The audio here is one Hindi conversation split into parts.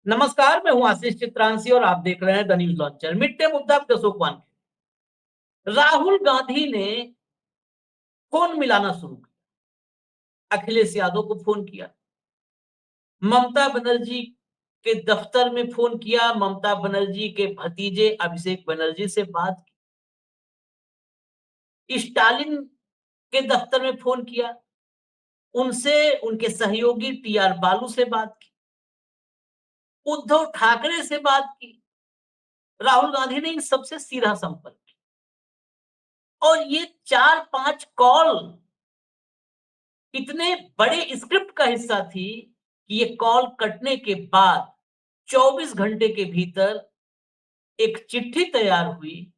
नमस्कार, मैं हूं आशीष चित्रांशी और आप देख रहे हैं the news launcher. Mid day मुद्दा पे अशोक वानखेड़े। राहुल गांधी ने फोन मिलाना शुरू किया, अखिलेश यादव को फोन किया, ममता बनर्जी के दफ्तर में फोन किया, ममता बनर्जी के भतीजे अभिषेक बनर्जी से बात की, स्टालिन के दफ्तर में फोन किया, उनसे उनके सहयोगी टीआर बालू से बात की, उद्धव ठाकरे से बात की। राहुल गांधी ने इन सबसे सीधा संपर्क किया और ये 4-5 कॉल इतने बड़े स्क्रिप्ट का हिस्सा थी कि ये कॉल कटने के बाद 24 घंटे के भीतर एक चिट्ठी तैयार हुई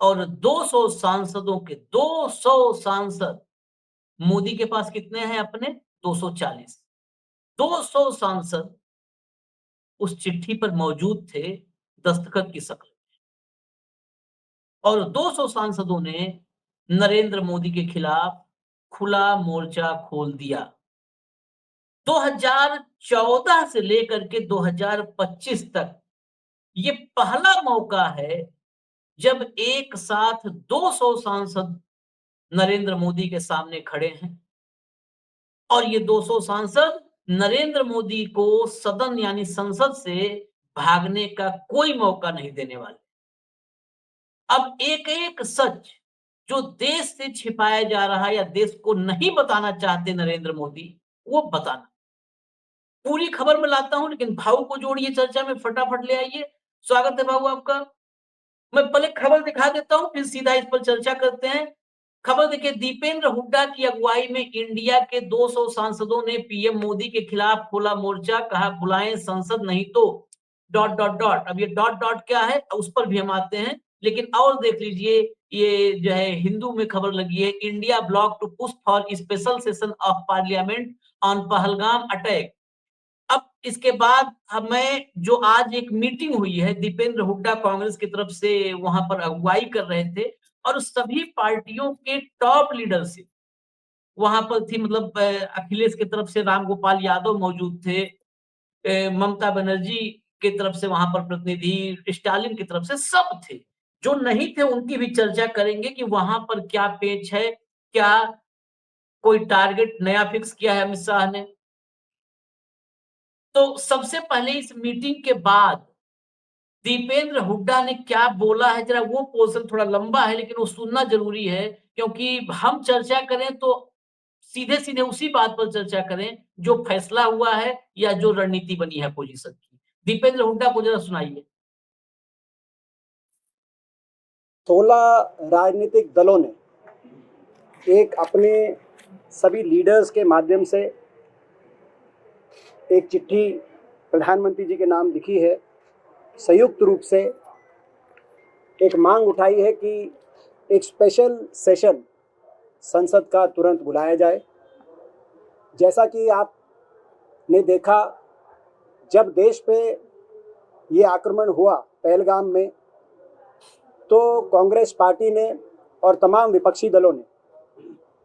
और 200 सांसदों के 200 सांसद, मोदी के पास कितने हैं अपने? 240। 200 सांसद उस चिट्ठी पर मौजूद थे, दस्तखत की शक्ल और 200 सांसदों ने नरेंद्र मोदी के खिलाफ खुला मोर्चा खोल दिया। 2014 से लेकर के 2025 तक ये पहला मौका है जब एक साथ 200 सांसद नरेंद्र मोदी के सामने खड़े हैं और ये 200 सांसद नरेंद्र मोदी को सदन यानी संसद से भागने का कोई मौका नहीं देने वाले। अब एक-एक सच जो देश से छिपाया जा रहा है या देश को नहीं बताना चाहते नरेंद्र मोदी, वो बताना। पूरी खबर में लाता हूं, लेकिन भाऊ को जोड़िए चर्चा में, फटाफट ले आइए। स्वागत है भाऊ आपका। मैं पहले खबर दिखा देता हूं, फिर सीधा इस पर चर्चा करते हैं। खबर देखिए, दीपेंद्र हुड्डा की अगुवाई में इंडिया के 200 सांसदों ने पीएम मोदी के खिलाफ खोला मोर्चा, कहा बुलाएं संसद नहीं तो डॉट डॉट डॉट। अब ये डॉट डॉट क्या है उस पर भी हम आते हैं, लेकिन और देख लीजिए, ये जो है हिंदू में खबर लगी है, India bloc to push for special session of parliament on Pahalgam attack. अब इसके बाद हमें जो आज एक मीटिंग हुई है, दीपेंद्र हुड्डा कांग्रेस की तरफ से वहां पर अगुवाई कर रहे थे और सभी पार्टियों के टॉप लीडरशिप वहां पर थी। मतलब अखिलेश की तरफ से रामगोपाल यादव मौजूद थे, ममता बनर्जी की तरफ से वहां पर प्रतिनिधि, स्टालिन की तरफ से सब थे। जो नहीं थे उनकी भी चर्चा करेंगे कि वहां पर क्या पेच है, क्या कोई टारगेट नया फिक्स किया है अमित शाह ने। तो सबसे पहले इस मीटिंग के बाद दीपेंद्र हुड्डा ने क्या बोला है, जरा वो पोर्शन थोड़ा लंबा है लेकिन वो सुनना जरूरी है, क्योंकि हम चर्चा करें तो सीधे सीधे उसी बात पर चर्चा करें जो फैसला हुआ है या जो रणनीति बनी है पोजीशन की। दीपेंद्र हुड्डा को जरा सुनाइए। 16 राजनीतिक दलों ने एक अपने सभी लीडर्स के माध्यम से एक चिट्ठी प्रधानमंत्री जी के नाम लिखी है। संयुक्त रूप से एक मांग उठाई है कि एक स्पेशल सेशन संसद का तुरंत बुलाया जाए। जैसा कि आपने देखा, जब देश पे ये आक्रमण हुआ पहलगाम में, तो कांग्रेस पार्टी ने और तमाम विपक्षी दलों ने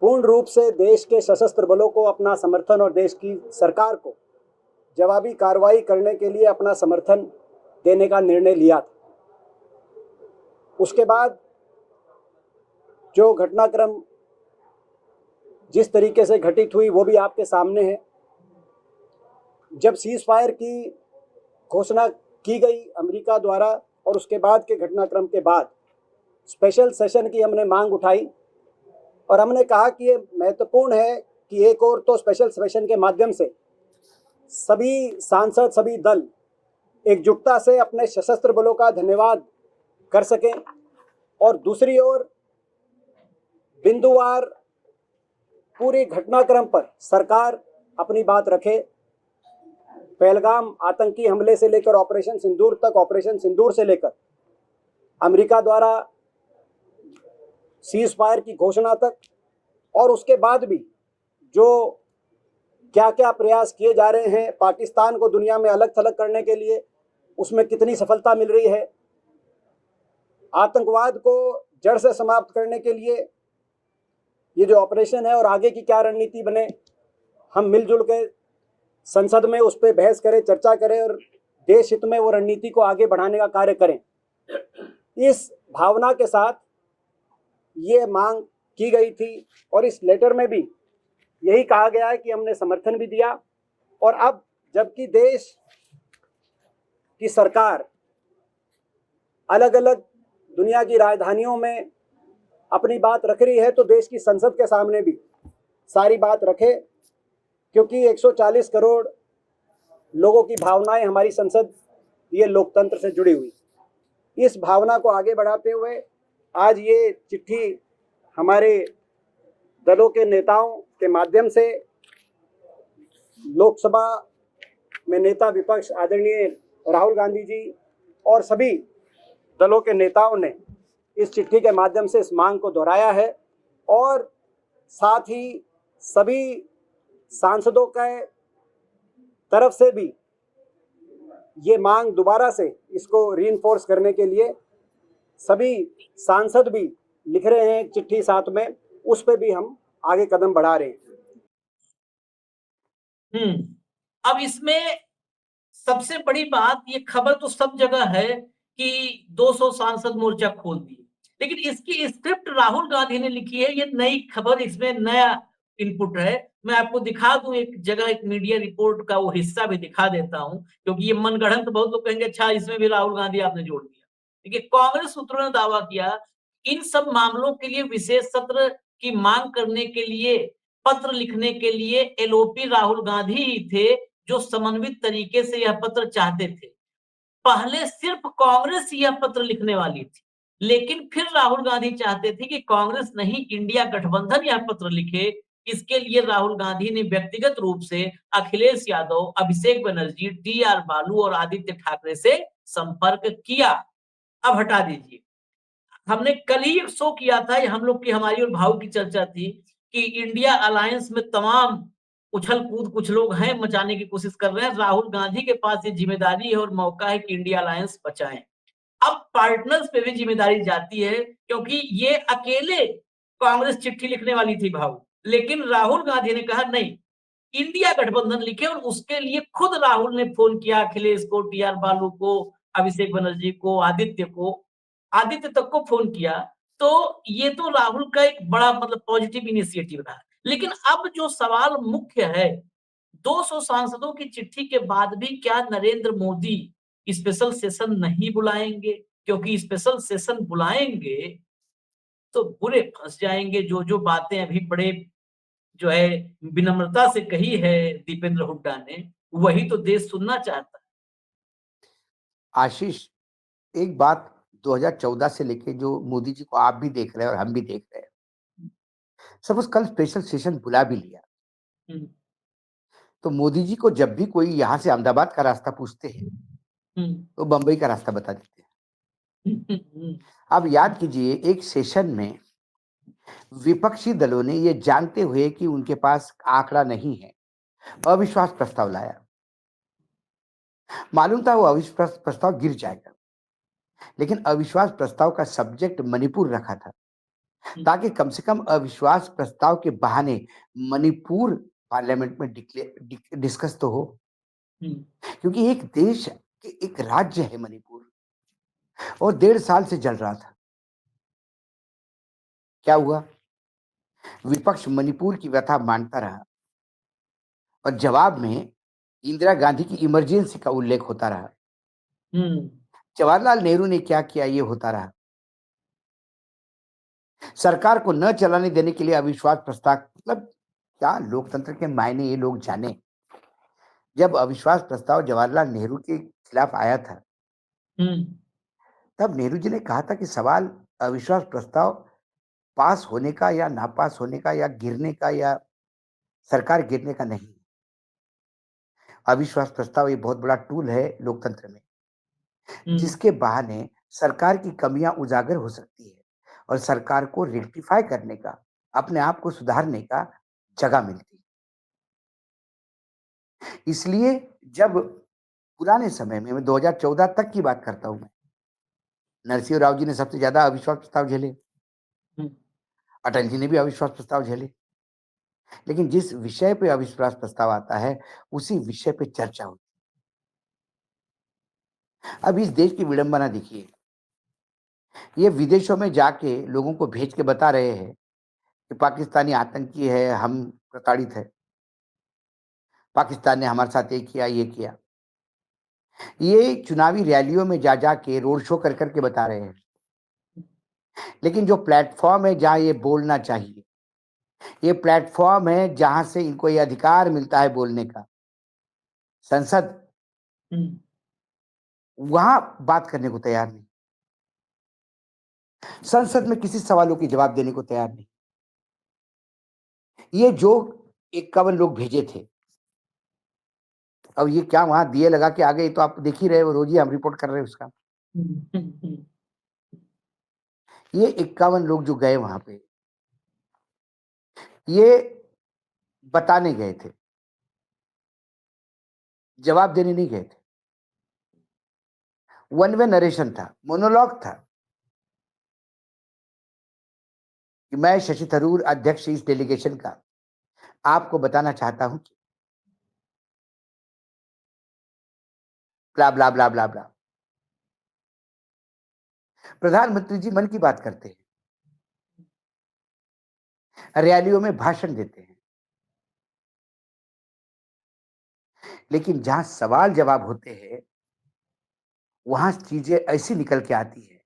पूर्ण रूप से देश के सशस्त्र बलों को अपना समर्थन और देश की सरकार को जवाबी कार्रवाई करने के लिए अपना समर्थन देने का निर्णय लिया था। उसके बाद जो घटनाक्रम जिस तरीके से घटित हुई वो भी आपके सामने है। जब सीज फायर की घोषणा की गई अमेरिका द्वारा और उसके बाद के घटनाक्रम के बाद स्पेशल सेशन की हमने मांग उठाई और हमने कहा कि ये महत्वपूर्ण है कि एक और तो स्पेशल सेशन के माध्यम से सभी सांसद, सभी दल एकजुटता से अपने सशस्त्र बलों का धन्यवाद कर सकें और दूसरी ओर बिंदुवार पूरे घटनाक्रम पर सरकार अपनी बात रखे। पहलगाम आतंकी हमले से लेकर ऑपरेशन सिंदूर तक, ऑपरेशन सिंदूर से लेकर अमेरिका द्वारा सीज फायर की घोषणा तक, और उसके बाद भी जो क्या क्या प्रयास किए जा रहे हैं पाकिस्तान को दुनिया में अलग थलग करने के लिए, उसमें कितनी सफलता मिल रही है। आतंकवाद को जड़ से समाप्त करने के लिए ये जो ऑपरेशन है और आगे की क्या रणनीति बने, हम मिलजुल के संसद में उस पर बहस करें, चर्चा करें और देश हित में वो रणनीति को आगे बढ़ाने का कार्य करें। इस भावना के साथ ये मांग की गई थी और इस लेटर में भी यही कहा गया है कि हमने समर्थन भी दिया। और अब जबकि देश की सरकार अलग अलग दुनिया की राजधानियों में अपनी बात रख रही है, तो देश की संसद के सामने भी सारी बात रखे, क्योंकि 140 करोड़ लोगों की भावनाएं हमारी संसद ये लोकतंत्र से जुड़ी हुई। इस भावना को आगे बढ़ाते हुए आज ये चिट्ठी हमारे दलों के नेताओं के माध्यम से लोकसभा में नेता विपक्ष आदरणीय राहुल गांधी जी और सभी दलों के नेताओं ने इस चिट्ठी के माध्यम से इस मांग को दोहराया है और साथ ही सभी सांसदों के तरफ से भी ये मांग दोबारा से इसको रीइंफोर्स करने के लिए सभी सांसद भी लिख रहे हैं एक चिट्ठी साथ में, उस पे भी हम आगे कदम बढ़ा रहे हैं। अब इसमें सबसे बड़ी बात, ये खबर तो सब जगह है कि 200 सांसद मोर्चा खोल दिए, लेकिन इसकी स्क्रिप्ट राहुल गांधी ने लिखी है। ये नई खबर, इसमें नया इनपुट है। मैं आपको दिखा दूं एक जगह, एक मीडिया रिपोर्ट का वो हिस्सा भी दिखा देता हूं, क्योंकि ये मनगढ़ंत बहुत लोग कहेंगे अच्छा इसमें भी राहुल गांधी आपने जोड़ दिया। देखिए, कांग्रेस सूत्रों ने दावा किया इन सब मामलों के लिए विशेष सत्र की मांग करने के लिए, पत्र लिखने के लिए एलओपी राहुल गांधी ही थे, जो समन्वित तरीके से यह पत्र चाहते थे। पहले सिर्फ कांग्रेस यह पत्र लिखने वाली थी, लेकिन फिर राहुल गांधी चाहते थे कि कांग्रेस नहीं, इंडिया गठबंधन यह पत्र लिखे। इसके लिए राहुल गांधी ने व्यक्तिगत रूप से अखिलेश यादव, अभिषेक बनर्जी, टी आर बालू और आदित्य ठाकरे से संपर्क किया। अब हटा दीजिए, हमने कल ही एक शो किया था, हम लोग की, हमारी और भाव की चर्चा थी कि इंडिया अलायंस में तमाम उछल कूद कुछ लोग हैं, मचाने की कोशिश कर रहे हैं। राहुल गांधी के पास ये जिम्मेदारी है और मौका है कि इंडिया अलायंस बचाएं। अब पार्टनर्स पे भी जिम्मेदारी जाती है, क्योंकि ये अकेले कांग्रेस चिट्ठी लिखने वाली थी भाव, लेकिन राहुल गांधी ने कहा नहीं, इंडिया गठबंधन लिखे, और उसके लिए खुद राहुल ने फोन किया अखिलेश को, टी आर बालू को, अभिषेक बनर्जी को, आदित्य को, आदित्य तक को फोन किया। तो ये तो राहुल का एक बड़ा मतलब पॉजिटिव इनिशिएटिव रहा। लेकिन अब जो सवाल मुख्य है, 200 सांसदों की चिट्ठी के बाद भी क्या नरेंद्र मोदी स्पेशल सेशन नहीं बुलाएंगे? क्योंकि स्पेशल सेशन बुलाएंगे तो बुरे फंस जाएंगे। जो जो बातें अभी बड़े जो है विनम्रता से कही है दीपेंद्र हुड्डा ने, वही तो देश सुनना चाहता है। आशीष, एक बात 2014 से लेके जो मोदी जी को आप भी देख रहे हैं और हम भी देख रहे हैं, सपोज कल स्पेशल सेशन बुला भी लिया, हम्म, तो मोदी जी को जब भी कोई यहाँ से अहमदाबाद का रास्ता पूछते हैं हम्म, तो बंबई का रास्ता बता देते हैं। हम्म, अब याद कीजिए, एक सेशन में विपक्षी दलों ने ये जानते हुए कि उनके पास आंकड़ा नहीं है, अविश्वास प्रस्ताव लाया। मालूम था वो अविश्वास प्रस्ताव गिर जाएगा, लेकिन अविश्वास प्रस्ताव का सब्जेक्ट मणिपुर रखा था, ताकि कम से कम अविश्वास प्रस्ताव के बहाने मणिपुर पार्लियामेंट में डिस्कस तो हो, क्योंकि एक देश के एक राज्य है मणिपुर, और 1.5 साल से जल रहा था। क्या हुआ? विपक्ष मणिपुर की व्यथा मानता रहा और जवाब में इंदिरा गांधी की इमरजेंसी का उल्लेख होता रहा। जवाहरलाल नेहरू ने क्या किया, ये होता रहा। सरकार को न चलाने देने के लिए अविश्वास प्रस्ताव, मतलब क्या लोकतंत्र के मायने ये लोग जाने। जब अविश्वास प्रस्ताव जवाहरलाल नेहरू के खिलाफ आया था, तब नेहरू जी ने कहा था कि सवाल अविश्वास प्रस्ताव पास होने का या नापास होने का या गिरने का या सरकार गिरने का नहीं। अविश्वास प्रस्ताव ये बहुत बड़ा टूल है लोकतंत्र में, जिसके बहाने सरकार की कमियां उजागर हो सकती है और सरकार को रेक्टिफाई करने का, अपने आप को सुधारने का जगह मिलती है। इसलिए जब पुराने समय में, मैं 2014 तक की बात करता हूं, मैं नरसिंह राव जी ने सबसे ज्यादा अविश्वास प्रस्ताव झेले, अटल जी ने भी अविश्वास प्रस्ताव झेले, लेकिन जिस विषय पे अविश्वास प्रस्ताव आता है उसी विषय पे चर्चा होती अब इस देश की विडंबना देखिए, ये विदेशों में जाके लोगों को भेज के बता रहे हैं कि पाकिस्तानी आतंकी है, हम प्रताड़ित है, पाकिस्तान ने हमारे साथ ये किया, ये किया। ये चुनावी रैलियों में जा जा के रोड शो कर के बता रहे हैं। लेकिन जो प्लेटफॉर्म है जहाँ ये बोलना चाहिए, ये प्लेटफॉर्म है जहाँ से इनको ये अधिकार मिलता है बोलने का, संसद, वहां बात करने को तैयार नहीं। संसद में किसी सवालों की जवाब देने को तैयार नहीं। ये जो 51 लोग भेजे थे, अब ये क्या वहां दिए लगा के आ गए, तो आप देख ही रहे हो, रोज ही हम रिपोर्ट कर रहे हैं उसका। ये 51 लोग जो गए वहां पे, ये बताने गए थे, जवाब देने नहीं गए थे। वन वे नरेशन था, मोनोलॉग था कि मैं शशि थरूर, अध्यक्ष इस डेलीगेशन का, आपको बताना चाहता हूं कि ब्ला ब्ला ब्ला ब्ला ब्ला। प्रधानमंत्री जी मन की बात करते हैं, रैलियों में भाषण देते हैं, लेकिन जहां सवाल जवाब होते हैं वहां चीजें ऐसी निकल के आती है,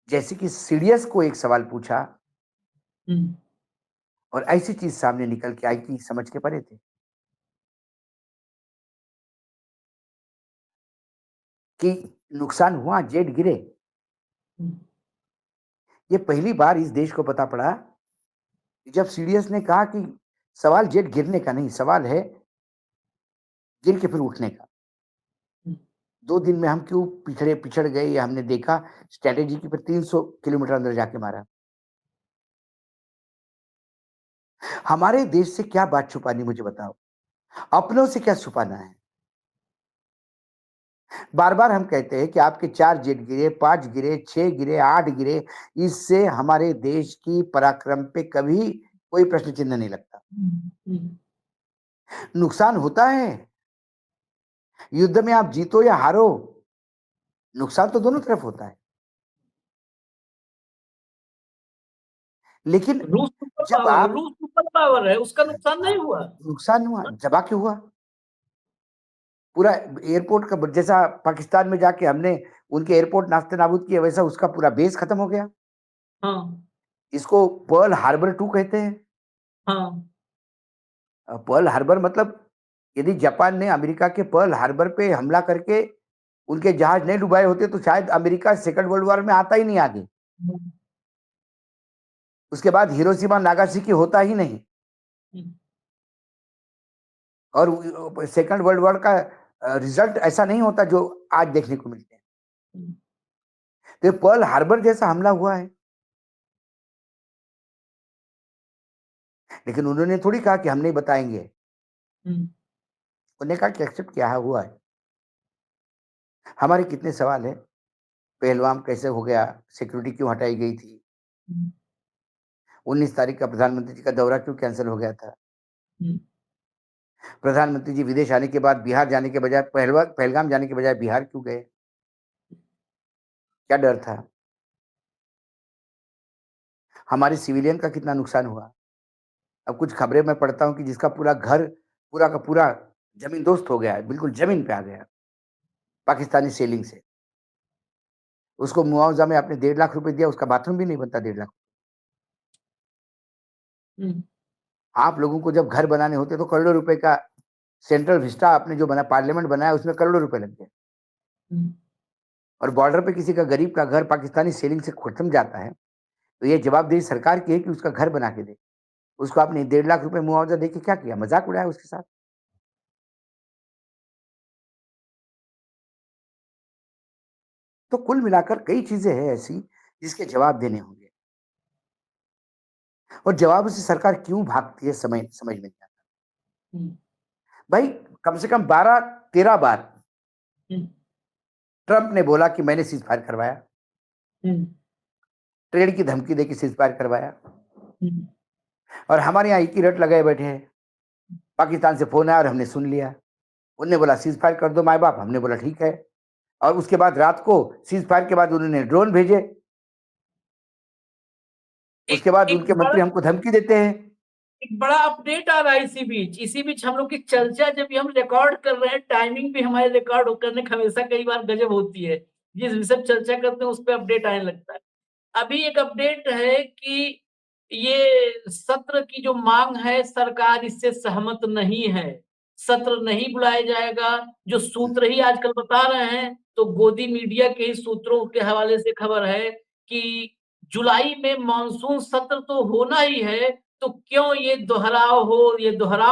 जैसे कि सीडीएस को एक सवाल पूछा और ऐसी चीज सामने निकल के आई कि समझ के परे थे कि नुकसान हुआ, जेट गिरे। ये पहली बार इस देश को पता पड़ा कि जब सीडीएस ने कहा कि सवाल जेट गिरने का नहीं, सवाल है गिर के फिर उठने का। 2 दिन में हम क्यों पिछड़ गए, ये हमने देखा। स्ट्रेटेजी की फिर 300 किलोमीटर अंदर जाके मारा। हमारे देश से क्या बात छुपानी, मुझे बताओ, अपनों से क्या छुपाना है। बार बार हम कहते हैं कि आपके 4 जेट गिरे, 5 गिरे, 6 गिरे, 8 गिरे, इससे हमारे देश की पराक्रम पे कभी कोई प्रश्न चिन्ह नहीं लगता। नुकसान होता है, युद्ध में आप जीतो या हारो, नुकसान तो दोनों तरफ होता है। लेकिन जब आप रूस सुपर पावर है, उसका नुकसान नहीं हुआ। नुकसान हुआ, जबा क्यों हुआ? पूरा एयरपोर्ट का जैसा पाकिस्तान में जाके हमने उनके एयरपोर्ट नास्ते नाबूद किए, वैसा उसका पूरा बेस खत्म हो गया। हाँ, इसको पर्ल हार्बर 2 कहते हैं। हाँ, पर्ल हार्बर मतलब यदि जापान ने अमेरिका के पर्ल हार्बर पे हमला करके उनके जहाज नहीं डुबाए होते तो शायद अमेरिका सेकंड वर्ल्ड वॉर में आता ही नहीं आगे। उसके बाद हिरोशिमा नागासाकी होता ही नहीं, और सेकंड वर्ल्ड वॉर का रिजल्ट ऐसा नहीं होता जो आज देखने को मिलते हैं। तो पर्ल हार्बर जैसा हमला हुआ है, लेकिन उन्होंने थोड़ी कहा कि हम नहीं बताएंगे। उन्होंने कहा कि एक्सेप्ट किया हुआ है। हमारे कितने सवाल है, पहलगाम कैसे हो गया, सिक्योरिटी क्यों हटाई गई थी, 19 तारीख का प्रधानमंत्री जी का दौरा क्यों कैंसिल हो गया था, प्रधानमंत्री जी विदेश आने के बाद बिहार जाने के बजाय पहलगाम जाने के बजाय बिहार क्यों गए, क्या डर था, हमारे सिविलियन का कितना नुकसान हुआ। अब कुछ खबरें मैं पढ़ता हूं कि जिसका पूरा घर पूरा का पूरा जमीन दोस्त हो गया है, बिल्कुल जमीन पे आ गया पाकिस्तानी सेलिंग से, उसको मुआवजा में आपने 1.5 लाख रुपए दिया, उसका बाथरूम भी नहीं बनता 1.5 लाख। आप लोगों को जब घर बनाने होते तो करोड़ों रुपए का सेंट्रल विस्टा आपने जो बना, पार्लियामेंट बनाया, उसमें करोड़ों रुपए लग गए। और बॉर्डर पे किसी का गरीब का घर पाकिस्तानी सेलिंग से खत्म जाता है तो ये जवाबदेही सरकार की है कि उसका घर बना के दे। उसको आपने 1.5 लाख रुपए मुआवजा देके क्या किया, मजाक उड़ाया उसके साथ। तो कुल मिलाकर कई चीजें हैं ऐसी जिसके जवाब देने होंगे, और जवाब से सरकार क्यों भागती है समझ समझ में नहीं आता। भाई कम से कम 12-13 बार ट्रंप ने बोला कि मैंने सीज फायर करवाया, ट्रेड की धमकी देके सीज फायर करवाया, और हमारे यहाँ एक ही रट लगाए बैठे हैं, पाकिस्तान से फोन आया और हमने सुन लिया। उन्होंने बोला सीज फायर कर दो माए बाप, हमने बोला ठीक है। और उसके बाद रात को सीज फायर के बाद उन्होंने ड्रोन भेजे। उसके बाद एक उनके मंत्री हमको धमकी देते हैं। एक बड़ा अपडेट आ रहा है इसी बीच हम लोग की चर्चा जब भी हम रिकॉर्ड कर रहे हैं, टाइमिंग भी हमारे रिकॉर्ड करने का हमेशा कई बार गजब होती है। जिस विषय पर चर्चा करते हैं उस पर अपडेट आने लगता है। अभी एक अपडेट है कि ये सत्र की जो मांग है, सरकार इससे सहमत नहीं है। सत्र नहीं बुलाया जाएगा। जो सूत्र ही आजकल बता रहे हैं, तो गोदी मीडिया के ही सूत्रों के हवाले से खबर है कि जुलाई में मानसून सत्र तो होना ही है, तो क्यों ये दोहराव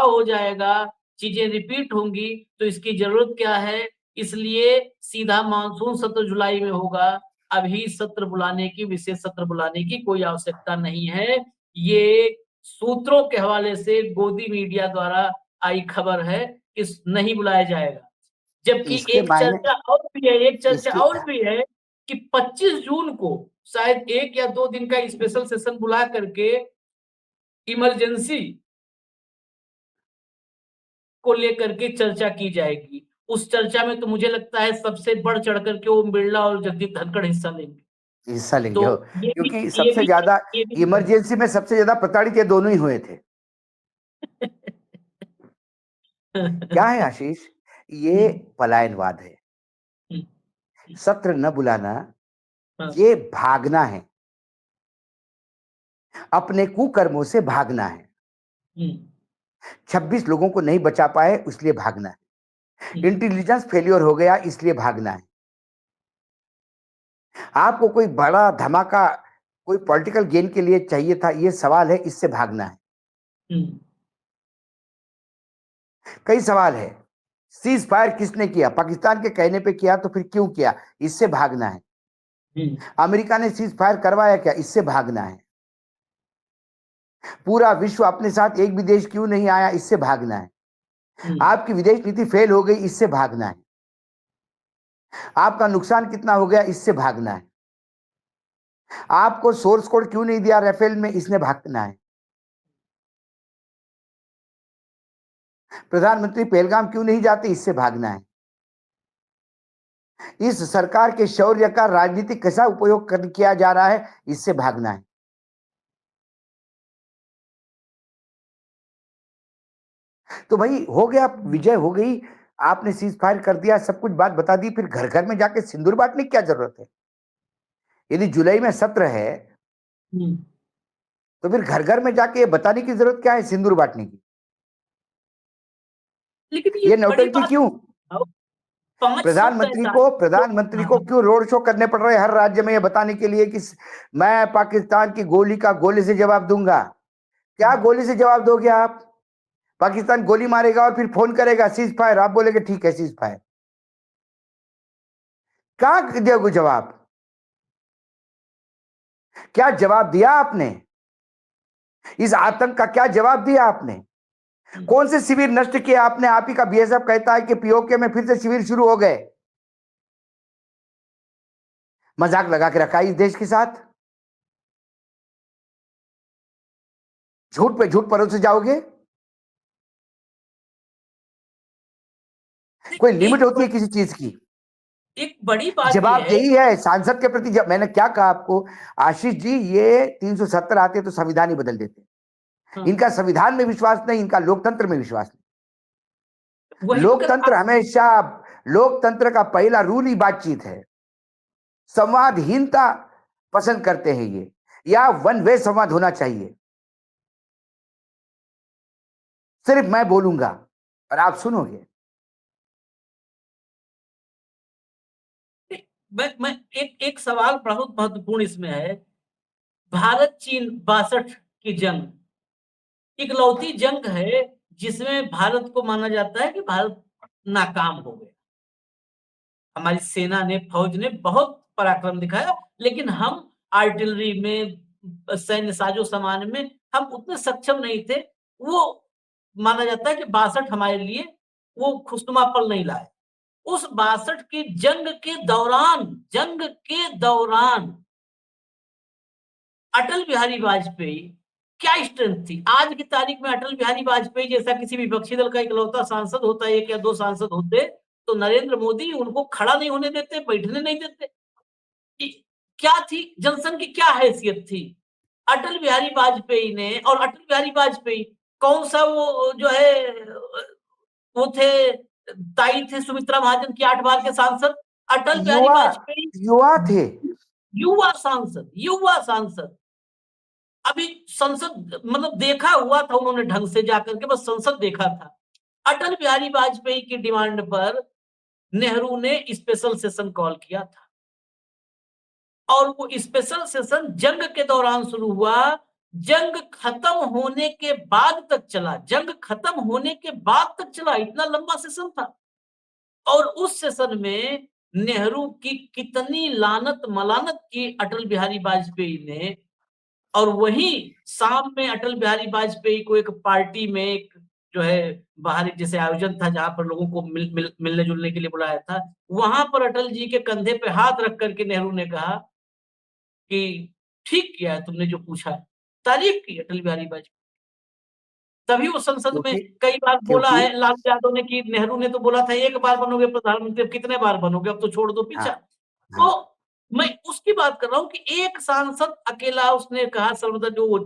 हो जाएगा, चीजें रिपीट होंगी, तो इसकी जरूरत क्या है। इसलिए सीधा मानसून सत्र जुलाई में होगा। अभी सत्र बुलाने की, विशेष सत्र बुलाने की कोई आवश्यकता नहीं है। ये सूत्रों के हवाले से गोदी मीडिया द्वारा आई खबर है कि नहीं बुलाया जाएगा। जबकि इसके एक मायने चर्चा इसके और भी है कि 25 जून को शायद 1 या 2 दिन का स्पेशल सेशन बुला करके इमरजेंसी को लेकर के चर्चा की जाएगी। उस चर्चा में तो मुझे लगता है सबसे बढ़ चढ़ करके ओम बिरला और जगदीप धनखड़ हिस्सा लेंगे। हिस्सा लेंगे हो, तो क्योंकि ये सबसे भी ज्यादा ये भी इमरजेंसी में सबसे ज्यादा प्रताड़ित ये दोनों ही हुए थे। क्या है आशीष, ये पलायनवाद है। सत्र न बुलाना ये भागना है, अपने कुकर्मों से भागना है। 26 लोगों को नहीं बचा पाए इसलिए भागना है। इंटेलिजेंस फेलियर हो गया इसलिए भागना है। आपको कोई बड़ा धमाका कोई पॉलिटिकल गेन के लिए चाहिए था, ये सवाल है, इससे भागना है। कई सवाल है। सीज फायर किसने किया? पाकिस्तान के कहने पे किया, तो फिर क्यों किया? इससे भागना है। अमेरिका ने सीज फायर करवाया क्या? इससे भागना है। पूरा विश्व अपने साथ एक भी देश क्यों नहीं आया? इससे भागना है। आपकी विदेश नीति फेल हो गई, इससे भागना है। आपका नुकसान कितना हो गया? इससे भागना है। आपको सोर्स कोड क्यों नहीं दिया राफेल में? इसने भागना है। प्रधानमंत्री पहलगाम क्यों नहीं जाते? इससे भागना है। इस सरकार के शौर्य का राजनीतिक कैसा उपयोग किया जा रहा है? इससे भागना है। तो भाई हो गया, विजय हो गई, आपने सीज फायर कर दिया, सब कुछ बात बता दी, फिर घर घर में जाके सिंदूर बांटने की क्या जरूरत है? यदि जुलाई में सत्र है तो फिर घर घर में जाके बताने की जरूरत क्या है सिंदूर बांटने की? लेकिन ये नौटंकी क्यों? प्रधानमंत्री को क्यों रोड शो करने पड़ रहे हैं हर राज्य में, ये बताने के लिए कि मैं पाकिस्तान की गोली का गोली से जवाब दूंगा? क्या गोली से जवाब दोगे आप? पाकिस्तान गोली मारेगा और फिर फोन करेगा सीज फायर, आप बोलेगे ठीक है सीज फायर। क्या दोगे जवाब? क्या जवाब दिया आपने? इस आतंक का क्या जवाब दिया आपने? कौन से शिविर नष्ट किए आपने? आप ही का बीएसएफ कहता है कि पीओके में फिर से शिविर शुरू हो गए। मजाक लगा के रखा इस देश के साथ। झूठ पे झूठ परोसे जाओगे? कोई लिमिट होती है किसी चीज की? एक बड़ी बात जवाब यही है सांसद के प्रति। जब मैंने क्या कहा आपको आशीष जी, ये 370 आते तो संविधान ही बदल देते। इनका संविधान में विश्वास नहीं, इनका लोकतंत्र में विश्वास नहीं। लोकतंत्र हमेशा, लोकतंत्र का पहला रूल ही बातचीत है। संवादहीनता पसंद करते हैं ये, या वन वे संवाद होना चाहिए। सिर्फ मैं बोलूंगा और आप सुनोगे। मैं एक सवाल बहुत महत्वपूर्ण इसमें है। भारत चीन 62 की जंग इकलौती जंग है जिसमें भारत को माना जाता है कि भारत नाकाम हो गया। हमारी सेना ने, फौज ने बहुत पराक्रम दिखाया, लेकिन हम आर्टिलरी में, सैन्य साजो सामान में हम उतने सक्षम नहीं थे। वो माना जाता है कि 62 हमारे लिए वो खुशनुमा पल नहीं लाए। उस 62 की जंग के दौरान अटल बिहारी वाजपेयी क्या स्ट्रेंथ थी? आज की तारीख में अटल बिहारी वाजपेयी जैसा किसी विपक्षी दल का इकलौता सांसद होता, एक या दो सांसद होते, तो नरेंद्र मोदी उनको खड़ा नहीं होने देते, बैठने नहीं देते। कि क्या थी जनसंघ की, क्या हैसियत थी? अटल बिहारी वाजपेयी ने, और अटल बिहारी वाजपेयी कौन सा वो जो है वो थे, ताई थे सुमित्रा महाजन की 8 बार के सांसद। अटल बिहारी युवा वाजपेयी युवा थे। युवा सांसद। अभी संसद मतलब देखा हुआ था उन्होंने ढंग से जाकर के, बस संसद देखा था। अटल बिहारी वाजपेयी की डिमांड पर नेहरू ने स्पेशल सेशन कॉल किया था, और वो स्पेशल सेशन जंग के दौरान शुरू हुआ, जंग खत्म होने के बाद तक चला, जंग खत्म होने के बाद तक चला, इतना लंबा सेशन था। और उस सेशन में नेहरू की कितनी लानत मलानत की अटल बिहारी वाजपेयी ने। और वहीं शाम में अटल बिहारी वाजपेयी को एक पार्टी में, एक जो है बाहर एक जैसे आयोजन था जहां पर लोगों को मिलने जुलने के लिए बुलाया था, वहां पर अटल जी के कंधे पे हाथ रख करके नेहरू ने कहा कि ठीक किया है तुमने जो पूछा है। तारीफ की अटल बिहारी वाजपेयी। तभी वो संसद में क्योंकि कई बार बोला क्योंकि है लालू यादव ने, कि नेहरू ने तो बोला था एक बार बनोगे प्रधानमंत्री, अब कितने बार बनोगे, अब तो छोड़ दो हाँ, पीछा। हाँ, तो मैं उसकी बात कर रहा हूँ कि एक सांसद अकेला उसने कहा सर्वदा जो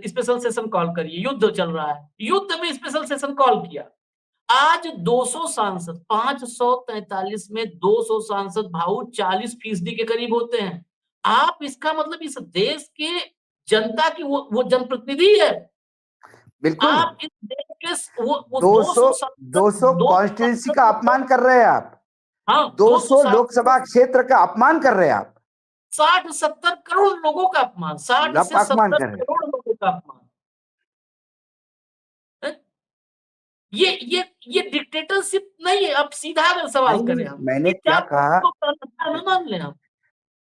स्पेशल सेशन कॉल करिए, युद्ध चल रहा है, युद्ध में स्पेशल सेशन कॉल किया। आज 200 सांसद, 543 में 200 सांसद भाऊ 40% के करीब होते हैं। आप इसका मतलब इस देश के जनता की वो जनप्रतिनिधि है। बिल्कुल। आप इस देश के वो 200 200 सांसद, 200 200 कॉन्स्टिट्यूंसी का सांसद, अपमान कर रहे हैं आप। हाँ 200 200 सांसद, लोकसभा क्षेत्र का अपमान कर रहे हैं आप। 60-70 करोड़ लोगों का अपमान, 60 आप से अपमान 70 कर रहे हैं। करोड़ लोगों का अपमान है? ये डिक्टेटरशिप नहीं है। अब सीधा अगर सवाल नहीं करें नहीं, हम मैंने कि क्या क्या कहा? को न मान लें हम।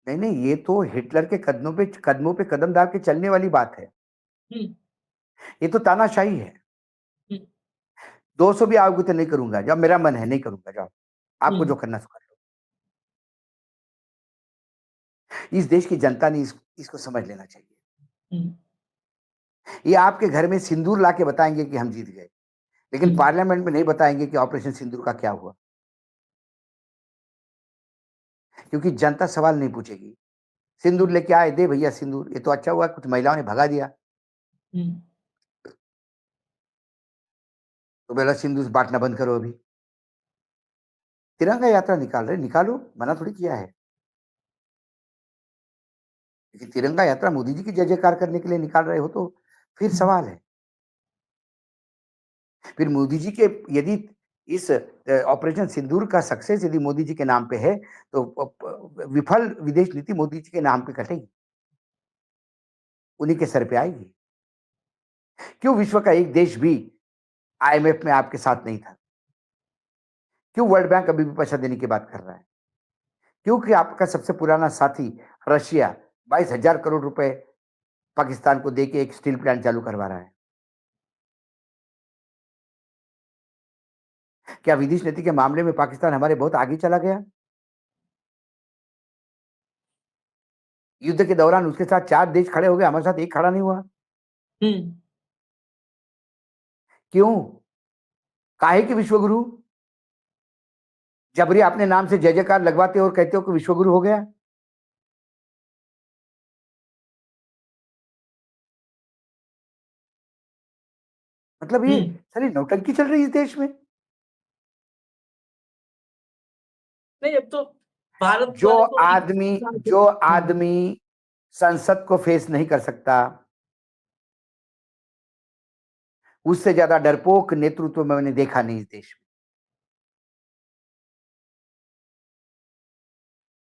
नहीं नहीं, ये तो हिटलर के कदमों पे कदम डाल के चलने वाली बात है। हम्म, ये तो तानाशाही है। हम्म, 200 भी आओगे तो नहीं करूंगा, जब मेरा मन है नहीं करूंगा, जाओ आपको जो हम्म, करना सो कर लो। इस देश की जनता ने इसको समझ लेना चाहिए। हम्म, ये आपके घर में सिंदूर ला के बताएंगे कि हम जीत गए, लेकिन हम्म, पार्लियामेंट में नहीं बताएंगे कि ऑपरेशन सिंदूर का क्या हुआ, क्योंकि जनता सवाल नहीं पूछेगी। सिंदूर लेके आए, दे भैया सिंदूर, ये तो अच्छा हुआ कुछ महिलाओं ने भगा दिया, हम्म, तो बोला सिंदूर बांटना बंद करो अभी। तिरंगा यात्रा निकाल रहे, निकालो, मना थोड़ी किया है। लेकिन तिरंगा यात्रा मोदी जी की जय जयकार करने के लिए निकाल रहे हो तो फिर सवाल है। फिर मोदी जी के, यदि इस ऑपरेशन सिंदूर का सक्सेस यदि मोदी जी के नाम पे है, तो विफल विदेश नीति मोदी जी के नाम पे कटेगी, उन्हीं के सर पे आएगी। क्यों विश्व का एक देश भी आईएमएफ में आपके साथ नहीं था? क्यों वर्ल्ड बैंक अभी भी पैसा देने की बात कर रहा है? क्योंकि आपका सबसे पुराना साथी रशिया 22,000 करोड़ रुपए पाकिस्तान को देके एक स्टील प्लांट चालू करवा रहा है। क्या विदेश नीति के मामले में पाकिस्तान हमारे बहुत आगे चला गया? युद्ध के दौरान उसके साथ 4 देश खड़े हो गए, हमारे साथ एक खड़ा नहीं हुआ। हम्म, क्यों? काहे कि विश्वगुरु? जबरी अपने नाम से जय जयकार लगवाते हो और कहते हो कि विश्वगुरु हो गया। मतलब ये हम्म। सारी नौटंकी चल रही है इस देश में। नहीं, अब तो भारत जो वाले तो आदमी जो आदमी संसद को फेस नहीं कर सकता, उससे ज्यादा डरपोक नेतृत्व मैंने देखा नहीं इस देश में।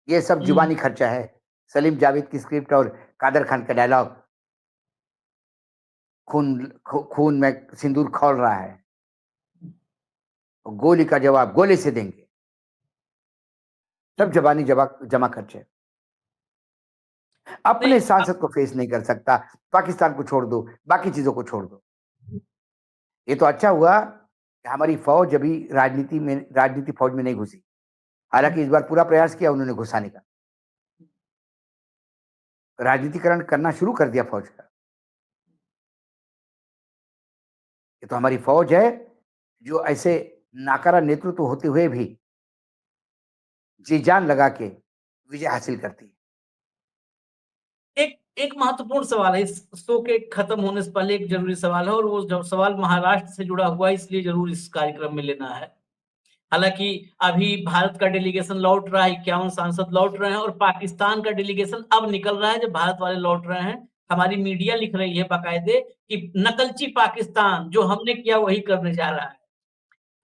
ये सब जुबानी खर्चा है। सलीम जावेद की स्क्रिप्ट और कादर खान का डायलॉग, खून में सिंदूर खौल रहा है, गोली का जवाब गोली से देंगे। सब जबानी जमा खर्चे। नहीं, अपने सांसद को फेस नहीं कर सकता, पाकिस्तान को छोड़ दो, बाकी चीजों को छोड़ दो। ये तो अच्छा हुआ कि हमारी फौज अभी राजनीति फौज में नहीं घुसी। हालांकि इस बार पूरा प्रयास किया उन्होंने घुसाने का, राजनीतिकरण करना शुरू कर दिया फौज का। ये तो हमारी फौज है जो ऐसे नाकारा नेतृत्व होते हुए भी जी जान लगा के विजय हासिल करती है। एक एक महत्वपूर्ण सवाल है, इस शो के खत्म होने से पहले एक जरूरी सवाल है, और वो सवाल महाराष्ट्र से जुड़ा हुआ है, इसलिए जरूर इस कार्यक्रम में लेना है। हालांकि अभी भारत का डेलीगेशन लौट रहा है, 51 सांसद लौट रहे हैं, और पाकिस्तान का डेलीगेशन अब निकल रहा है जब भारत वाले लौट रहे हैं। हमारी मीडिया लिख रही है बाकायदे कि नकलची पाकिस्तान, जो हमने किया वही करने जा रहा है।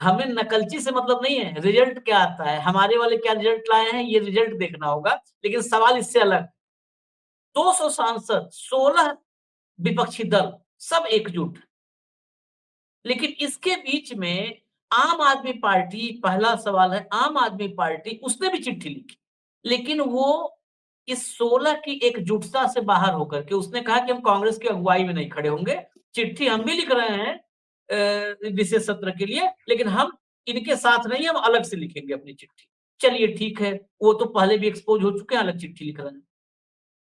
हमें नकलची से मतलब नहीं है, रिजल्ट क्या आता है, हमारे वाले क्या रिजल्ट लाए हैं, ये रिजल्ट देखना होगा। लेकिन सवाल इससे अलग, 200 सांसद, 16 विपक्षी दल, सब एकजुट। लेकिन इसके बीच में आम आदमी पार्टी, पहला सवाल है, आम आदमी पार्टी उसने भी चिट्ठी लिखी, लेकिन वो इस 16 की एकजुटता से बाहर होकर के उसने कहा कि हम कांग्रेस की अगुवाई में नहीं खड़े होंगे। चिट्ठी हम भी लिख रहे हैं विशेष सत्र के लिए, लेकिन हम इनके साथ नहीं, हम अलग से लिखेंगे अपनी चिट्ठी। चलिए ठीक है, वो तो पहले भी एक्सपोज हो चुके हैं, अलग चिट्ठी लिख रहे हैं।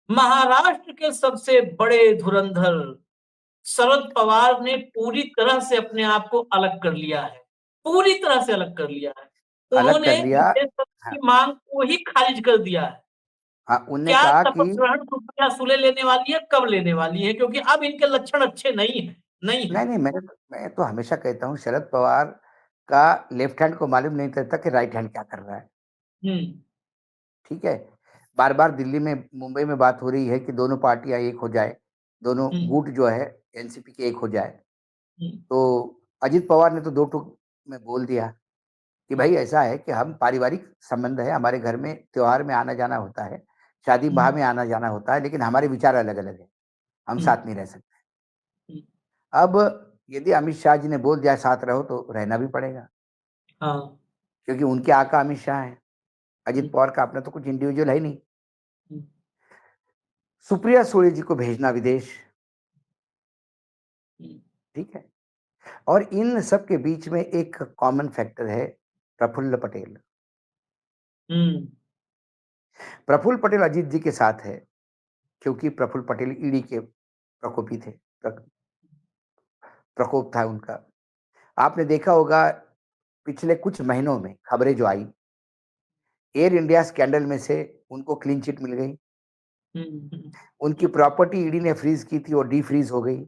महाराष्ट्र के सबसे बड़े धुरंधर शरद पवार ने पूरी तरह से अपने आप को अलग कर लिया है, पूरी तरह से अलग कर लिया है। अलग कर उन्होंने लिया। विशेष सत्र हाँ, की मांग को ही खारिज कर दिया है। हाँ, उनने क्या कहा कि शपथ ग्रहण सुप्रिया सुले लेने वाली है, कब लेने वाली है, क्योंकि अब इनके लक्षण अच्छे नहीं है, नहीं है। नहीं, नहीं, मैं तो हमेशा कहता हूँ शरद पवार का लेफ्ट हैंड को मालूम नहीं रहता कि राइट हैंड क्या कर रहा है, हम्म। ठीक है? बार-बार दिल्ली में, मुंबई में बात हो रही है कि दोनों पार्टियाँ एक हो जाए, दोनों हम्म। गुट जो है एनसीपी के एक हो जाए। हम्म। तो अजित पवार ने तो 2 टूक में बोल दिया कि भाई ऐसा है कि हम पारिवारिक संबंध है, हमारे घर में त्योहार में आना-जाना होता है, शादी-ब्याह हम्म। में आना-जाना होता है, लेकिन हमारे विचार अलग-अलग हैं, हम हम्म। साथ नहीं रह सकते। हम्म। अब यदि अमित शाह जी ने बोल दिया साथ रहो तो रहना भी पड़ेगा, हाँ। क्योंकि उनके आका अमित शाह हैं। हम्म। अजित पवार का अपना तो कुछ इंडिविजुअल है ही नहीं। हम्म। सुप्रिया सुले जी को भेजना विदेश, हम्म। ठीक है? और इन सब के बीच में एक कॉमन फैक्टर है प्रफुल्ल पटेल। हम्म। प्रफुल्ल पटेल अजीत जी के साथ है, क्योंकि प्रफुल्ल पटेल ईडी के प्रकोपी थे, प्रकोप था उनका। आपने देखा होगा पिछले कुछ महीनों में खबरें जो आई, एयर इंडिया स्कैंडल में से उनको क्लीन चिट मिल गई। हम्म। उनकी प्रॉपर्टी ईडी ने फ्रीज की थी और डीफ्रीज हो गई,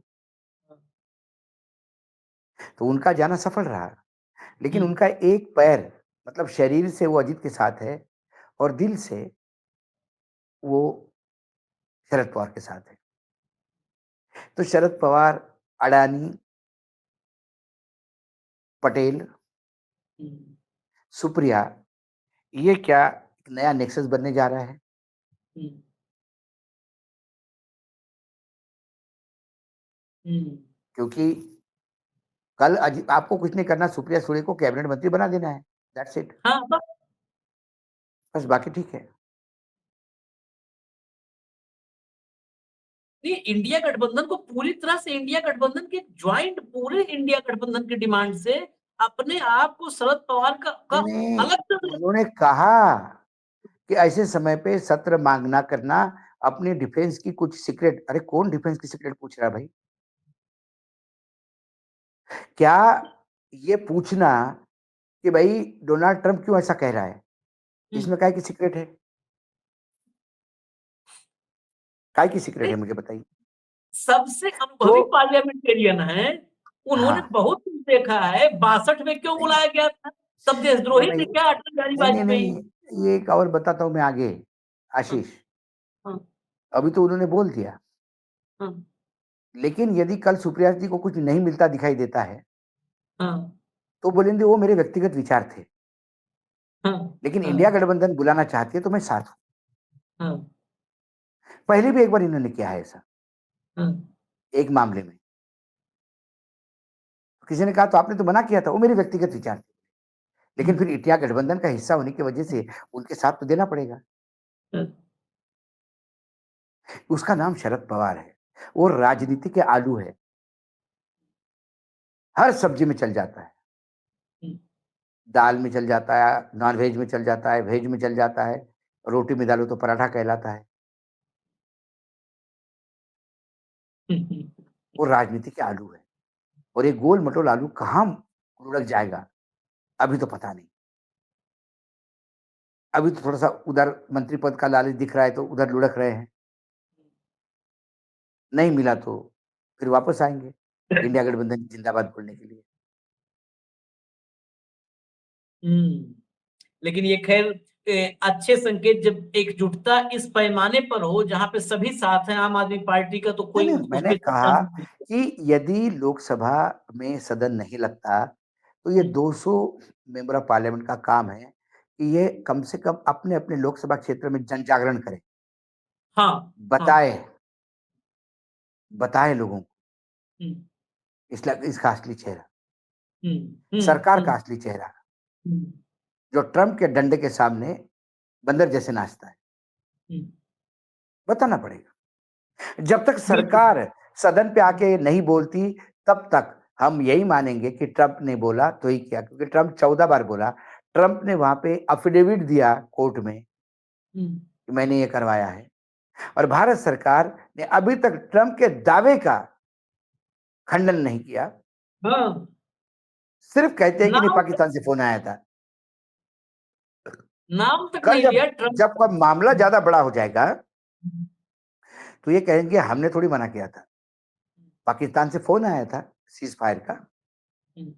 तो उनका जाना सफल रहा। लेकिन हम्म। उनका एक पैर, मतलब शरीर से वो अजीत के साथ है और दिल से वो शरद पवार के साथ है। तो शरद पवार, अडानी, पटेल, हम्म। सुप्रिया, ये क्या एक नया नेक्सस बनने जा रहा है? हम्म। हम्म। क्योंकि कल आपको कुछ नहीं करना, सुप्रिया सुले को कैबिनेट मंत्री बना देना है, दैट्स इट। हाँ, बस बाकी ठीक है। ये इंडिया गठबंधन को पूरी तरह से, इंडिया गठबंधन के ज्वाइंट, पूरे इंडिया गठबंधन की डिमांड से अपने आप को शरद पवार का नहीं, नहीं, अलग कर दिया। उन्होंने कहा कि ऐसे समय पे सत्र मांगना करना, अपनी डिफेंस की कुछ सीक्रेट। अरे कौन डिफेंस की सीक्रेट पूछ रहा है भाई? क्या ये पूछना कि भाई डोनाल्ड ट्रंप क्यों ऐसा कह रहा है, हम्म। इसमें काहे की सीक्रेट है? काहे की सीक्रेट नहीं, है मुझे बताइए? सबसे तो अनुभवी पार्लियामेंटेरियन है, उन्होंने हाँ, बहुत कुछ देखा है। 62 में क्यों नहीं, बुलाया गया था, तब वो देशद्रोही नहीं, थे क्या अटल बिहारी नहीं, नहीं, वाजपेयी? नहीं, ये एक और बताता हूँ मैं आगे, हाँ। आशीष। हाँ। अभी तो उन्होंने बोल दिया, हाँ। लेकिन यदि कल सुप्रिया जी को कुछ नहीं मिलता दिखाई देता है, हाँ। तो बोलेंगे वो मेरे व्यक्तिगत विचार थे। हाँ। लेकिन इंडिया हाँ। गठबंधन बुलाना चाहती है तो मैं साथ हूँ। हाँ। पहले भी एक बार इन्होंने किया है ऐसा, हाँ। एक मामले में। किसी ने कहा तो आपने तो मना किया था, वो मेरे व्यक्तिगत विचार थे। लेकिन फिर इंडिया गठबंधन का हिस्सा होने की वजह से उनके साथ तो देना पड़ेगा। हाँ। उसका नाम शरद पवार है। वो राजनीति के आलू है, हर सब्जी में चल जाता है। दाल में चल जाता है, नॉन वेज में चल जाता है, वेज में चल जाता है, रोटी में डालो तो पराठा कहलाता है। वो राजनीति के आलू है। और ये गोल मटोल आलू कहाँ लुढ़क जाएगा, अभी तो पता नहीं। अभी तो थोड़ा-सा उधर मंत्री पद का लालच दिख रहा है तो उधर लुढ़क रहे हैं। नहीं मिला तो फिर वापस आएँगे, इंडिया गठबंधन जिंदाबाद बोलने के लिए। हुँ। लेकिन ये ख़ैर अच्छे संकेत जब एकजुटता इस पैमाने पर हो जहाँ पे सभी साथ हैं, आम आदमी पार्टी का तो नहीं, कोई नहीं, मैंने उसपे चर्चा कहा नहीं है। कि यदि लोकसभा में सदन नहीं लगता, तो ये हुँ, 200 मेंबर ऑफ पार्लियामेंट का काम है कि ये कम से कम अपने-अपने लोकसभा क्षेत्र में जन जागरण करें, हाँ, हाँ। बताएँ बताएँ लोगों को हुँ, इसका असली चेहरा, हुँ, हुँ, सरकार हुँ, का असली चेहरा, हुँ, जो ट्रम्प के डंडे के सामने बंदर जैसे नाचता है, हुँ। बताना पड़ेगा। जब तक बिल्कुल। सरकार सदन पे आके नहीं बोलती, तब तक हम यही मानेंगे कि ट्रम्प ने बोला तो ही किया, क्योंकि ट्रम्प 14 बार बोला। ट्रम्प ने वहाँ पे एफिडेविट दिया कोर्ट में हुँ, कि मैंने ये करवाया है, और भारत सरकार ने अभी तक ट्रम्प के दावे का खंडन नहीं किया, हाँ, सिर्फ कहते हैं कि नहीं, नाम पाकिस्तान से फ़ोन आया था। नाम तक कल नहीं जब लिया ट्रम्प। जब कोई मामला ज़्यादा बड़ा हो जाएगा, तो ये कहेंगे हमने थोड़ी मना किया था, पाकिस्तान से फ़ोन आया था सीज़ फायर का, हुँ,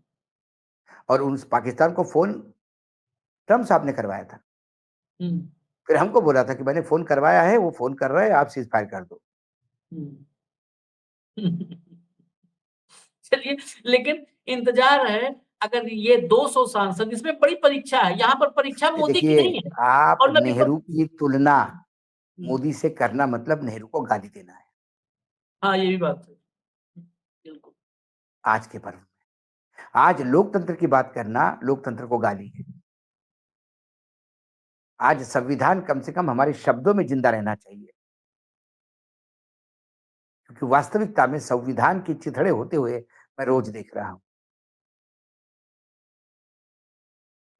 और उन पाकिस्तान को फ़ोन ट्रम्प साहब ने करवाया था। हुँ, फिर हमको बोला था कि मैंने फ़ोन करवाया है, वो फ़ोन कर रहे हैं, आप सीज़ फायर कर दो। हुँ। चलिए, लेकिन इंतज़ार है अगर ये 200 सांसद इसमें बड़ी परीक्षा है, यहाँ पर परीक्षा नहीं, मोदी की देखिए, नहीं है आप और ना नेहरू विपक्ष की। की तुलना हुँ, मोदी से करना मतलब नेहरू को गाली देना है, हाँ, ये भी बात है। बिल्कुल। आज के पर्व में। आज लोकतंत्र की बात करना लोकतंत्र को गाली है। आज संविधान कम से कम हमारे शब्दों में ज़िंदा रहना चाहिए, क्योंकि वास्तविकता में संविधान की चिथड़े होते हुए मैं रोज़ देख रहा हूँ।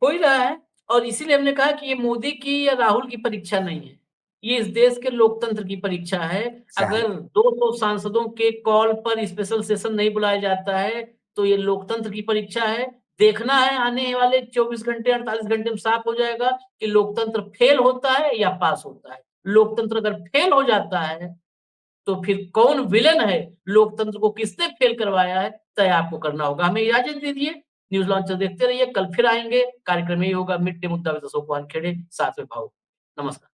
हो ही रहा है और इसीलिए हमने कहा कि ये मोदी की या राहुल की परीक्षा नहीं है। ये इस देश के लोकतंत्र की परीक्षा है। शायद अगर 200 सांसदों के कॉल पर स्पेशल सेशन नहीं बुलाया जाता है, तो ये लोकतंत्र की परीक्षा है। देखना है आने वाले 24 घंटे, 48 घंटे में साफ हो जाएगा कि लोकतंत्र फेल होता है या पास होता है। लोकतंत्र अगर फेल हो जाता है, तो फिर कौन विलेन है, लोकतंत्र को किसने फेल करवाया है, तय आपको करना होगा। हमें इजाज़त दीजिए, न्यूज़ लॉन्चर देखते रहिए, कल फिर आएँगे, कार्यक्रम यही होगा मिड डे मुद्दा विद अशोक वानखेड़े, साथ में भाव। नमस्कार।